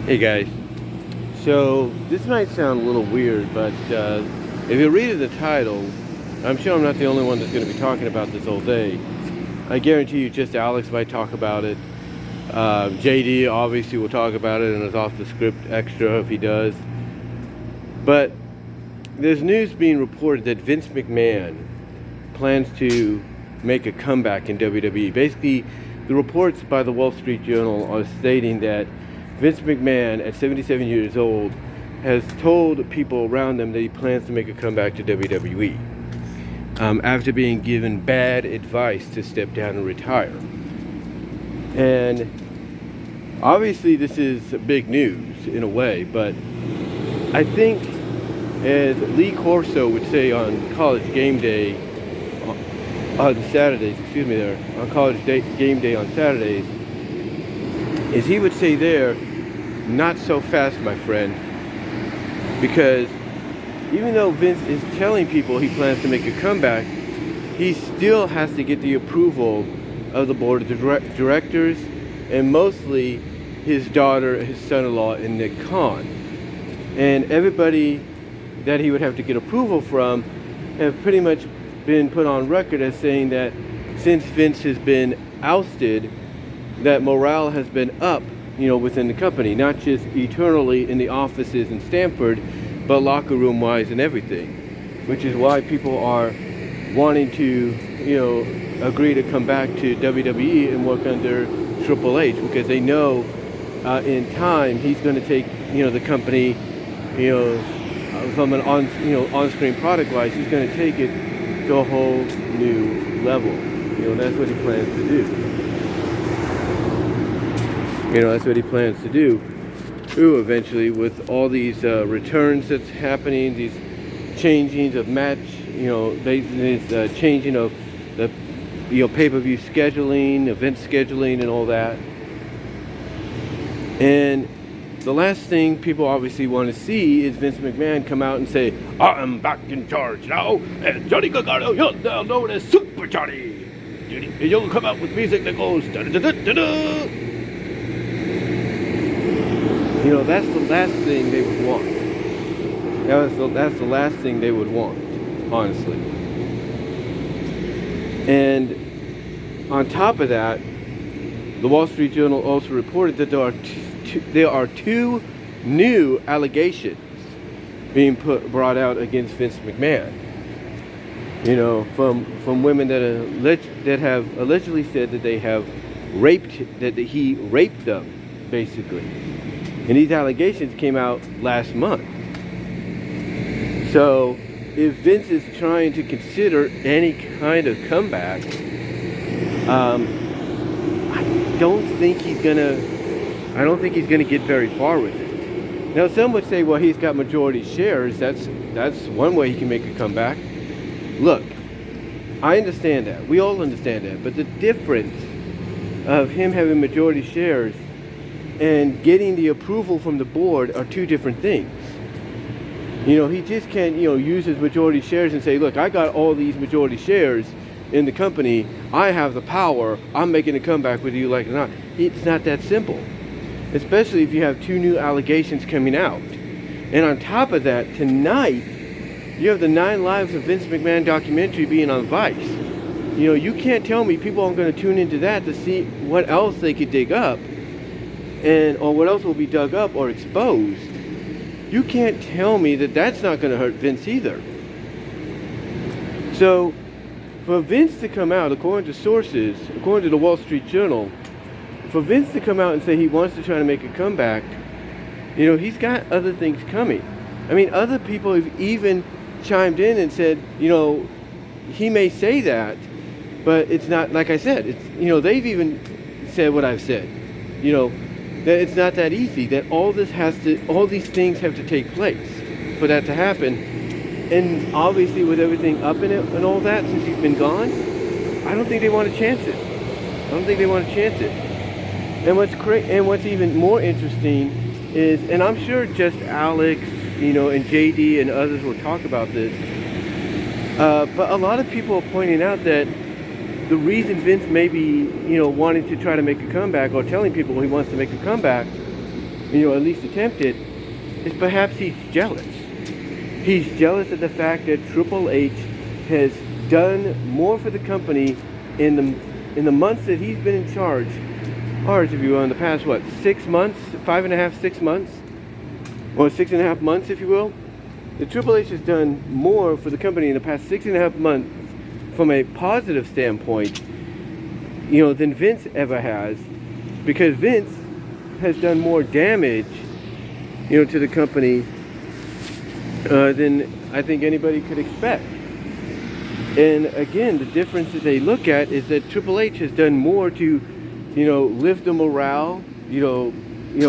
Hey guys, so this might sound a little weird, but if you read the title, I'm sure I'm not the only one that's going to be talking about this all day. I guarantee you just Alex might talk about it. JD obviously will talk about it and is off the script extra if he does. But there's news being reported that Vince McMahon plans to make a comeback in WWE. Basically, the reports by the Wall Street Journal are stating that Vince McMahon, at 77 years old, has told people around him that he plans to make a comeback to WWE after being given bad advice to step down and retire. And obviously this is big news in a way, but I think, as Lee Corso would say on College Game Day, on College Game Day on Saturdays, is he would say there, not so fast, my friend, because even though Vince is telling people he plans to make a comeback, he still has to get the approval of the board of directors, and mostly his daughter, his son-in-law, and Nick Khan. And everybody that he would have to get approval from have pretty much been put on record as saying that since Vince has been ousted, that morale has been up, within the company, not just eternally in the offices in Stamford, but locker room wise and everything, which is why people are wanting to, agree to come back to WWE and work under Triple H, because they know in time he's going to take, the company, from an on-screen product wise, he's going to take it to a whole new level. That's what he plans to do. That's what he plans to do. Eventually, with all these returns that's happening, these changings of match, this changing of the, pay-per-view scheduling, event scheduling, and all that. And the last thing people obviously want to see is Vince McMahon come out and say, "I'm back in charge now, and Johnny Gargano, you're now known as Super Johnny. And you'll come out with music that goes da-da-da-da-da-da." That's the last thing they would want. That's the last thing they would want, honestly. And on top of that, the Wall Street Journal also reported that there are two new allegations being brought out against Vince McMahon. From women that have allegedly said that they have that he raped them, basically. And these allegations came out last month. So if Vince is trying to consider any kind of comeback, I don't think he's gonna get very far with it. Now, some would say, well, he's got majority shares. That's one way he can make a comeback. Look, I understand that. We all understand that. But the difference of him having majority shares and getting the approval from the board are two different things. He just can't, use his majority shares and say, look, I got all these majority shares in the company. I have the power. I'm making a comeback whether you like it or not. It's not that simple. Especially if you have two new allegations coming out. And on top of that, tonight, you have the 9 Lives of Vince McMahon documentary being on Vice. You can't tell me people aren't going to tune into that to see what else they could dig up, or what else will be dug up or exposed. You can't tell me that that's not going to hurt Vince either. So, for Vince to come out, according to sources, according to the Wall Street Journal, for Vince to come out and say he wants to try to make a comeback, he's got other things coming. I mean, other people have even chimed in and said, he may say that, but it's not, like I said, it's, they've even said what I've said, that it's not that easy, that all these things have to take place for that to happen. And obviously with everything up in it and all that, since he's been gone, I don't think they want to chance it. And what's even more interesting is, and I'm sure just Alex, and JD and others will talk about this, but a lot of people are pointing out that the reason Vince may be, wanting to try to make a comeback or telling people he wants to make a comeback at least attempt it, is perhaps he's jealous. He's jealous of the fact that Triple H has done more for the company in the months that he's been in charge, or if you will, in the past, 6 months, 5.5, 6 months, or 6.5 months, if you will. The Triple H has done more for the company in the past 6.5 months from a positive standpoint, than Vince ever has, because Vince has done more damage, to the company than I think anybody could expect. And again, the difference that they look at is that Triple H has done more to, lift the morale,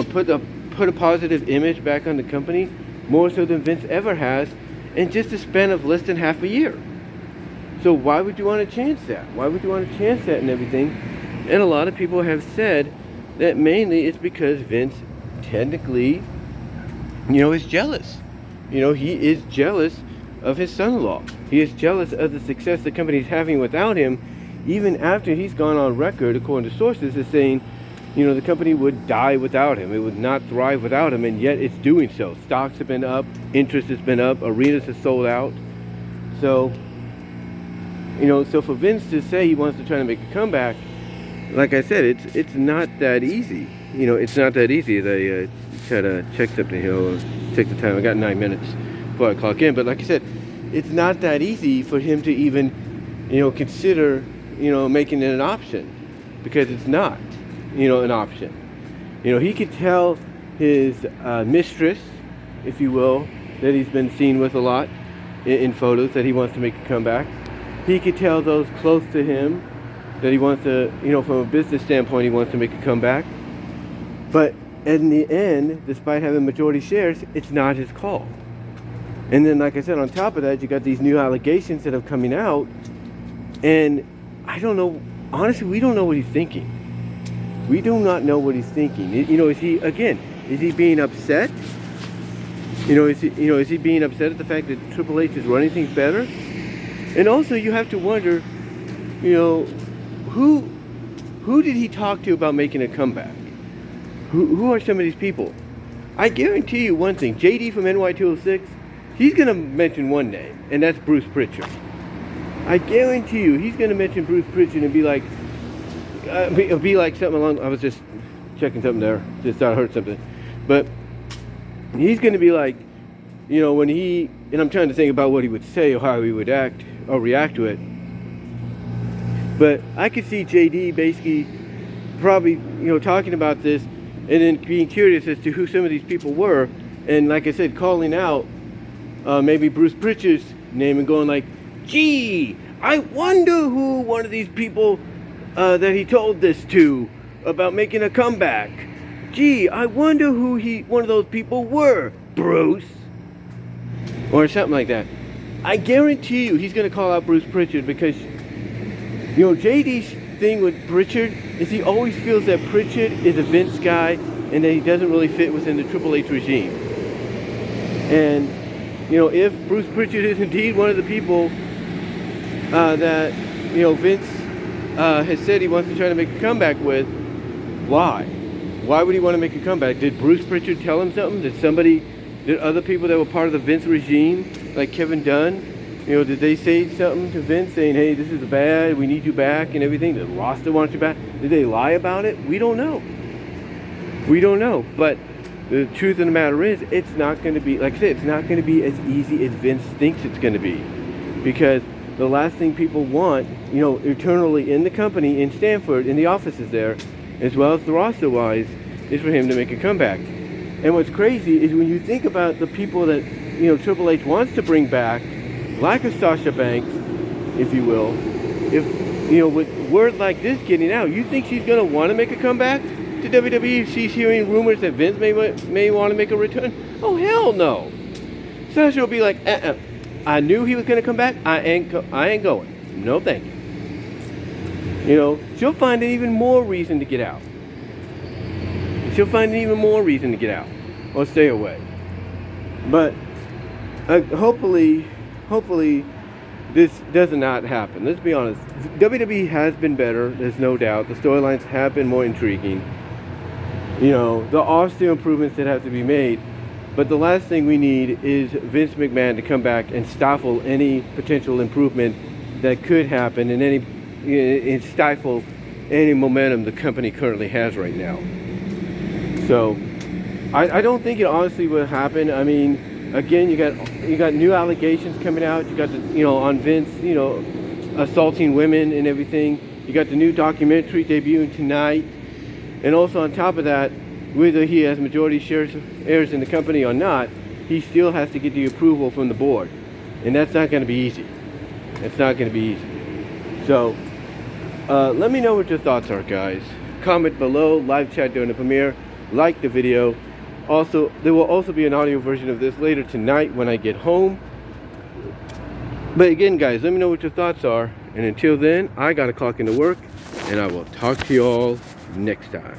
put a positive image back on the company, more so than Vince ever has, in just a span of less than half a year. So why would you want to chance that? Why would you want to chance that and everything? And a lot of people have said that mainly it's because Vince technically, is jealous. He is jealous of his son-in-law. He is jealous of the success the company is having without him, even after he's gone on record, according to sources, as saying, the company would die without him. It would not thrive without him, and yet it's doing so. Stocks have been up, interest has been up, arenas have sold out. So, so for Vince to say he wants to try to make a comeback, like I said, it's not that easy. It's not that easy. They try to check something here, check the time. I got 9 minutes before I clock in. But like I said, it's not that easy for him to even, consider, making it an option, because it's not, an option. He could tell his mistress, if you will, that he's been seen with a lot in photos, that he wants to make a comeback. He could tell those close to him that he wants to, from a business standpoint, he wants to make a comeback. But in the end, despite having majority shares, it's not his call. And then, like I said, on top of that, you got these new allegations that are coming out. And I don't know, honestly, we don't know what he's thinking. We do not know what he's thinking. Is he being upset? Is he being upset at the fact that Triple H is running things better? And also, you have to wonder, who did he talk to about making a comeback? Who are some of these people? I guarantee you one thing, JD from NY206, he's going to mention one name, and that's Bruce Pritchard. I guarantee you, he's going to mention Bruce Pritchard and be like something along, I was just checking something there, just thought I heard something. But he's going to be like, when he, and I'm trying to think about what he would say or how he would act or react to it. But I could see JD basically probably, talking about this and then being curious as to who some of these people were. And like I said, calling out maybe Bruce Pritchard's name and going like, gee, I wonder who one of these people that he told this to about making a comeback. Gee, I wonder who one of those people were, Bruce. Or something like that. I guarantee you he's going to call out Bruce Pritchard because, JD's thing with Pritchard is he always feels that Pritchard is a Vince guy and that he doesn't really fit within the Triple H regime. And, if Bruce Pritchard is indeed one of the people that, Vince has said he wants to try to make a comeback with, why? Why would he want to make a comeback? Did Bruce Pritchard tell him something? Did other people that were part of the Vince regime, like Kevin Dunn, did they say something to Vince saying, hey, this is bad, we need you back and everything? Did Roster want you back? Did they lie about it? We don't know. We don't know. But the truth of the matter is, it's not going to be, like I said, it's not going to be as easy as Vince thinks it's going to be. Because the last thing people want, eternally in the company, in Stanford, in the offices there, as well as the roster-wise, is for him to make a comeback. And what's crazy is when you think about the people that, Triple H wants to bring back, like a Sasha Banks, if you will, if, with word like this getting out, you think she's going to want to make a comeback to WWE if she's hearing rumors that Vince may want to make a return? Oh, hell no. Sasha will be like, I knew he was going to come back. I ain't going. No thank you. She'll find an even more reason to get out. She'll find an even more reason to get out or stay away. But hopefully this does not happen. Let's be honest. WWE has been better. There's no doubt. The storylines have been more intriguing. You know, there are still improvements that have to be made. But the last thing we need is Vince McMahon to come back and stifle any potential improvement that could happen and stifle any momentum the company currently has right now. So I don't think it honestly will happen. I mean, again, you got new allegations coming out. You got on Vince, assaulting women and everything. You got the new documentary debuting tonight, and also on top of that, whether he has majority shares in the company or not, he still has to get the approval from the board, and that's not going to be easy. It's not going to be easy. So let me know what your thoughts are, guys. Comment below, live chat during the premiere, like the video. Also, there will also be an audio version of this later tonight when I get home. But again, guys, let me know what your thoughts are, and until then, I gotta clock into work, and I will talk to you all next time.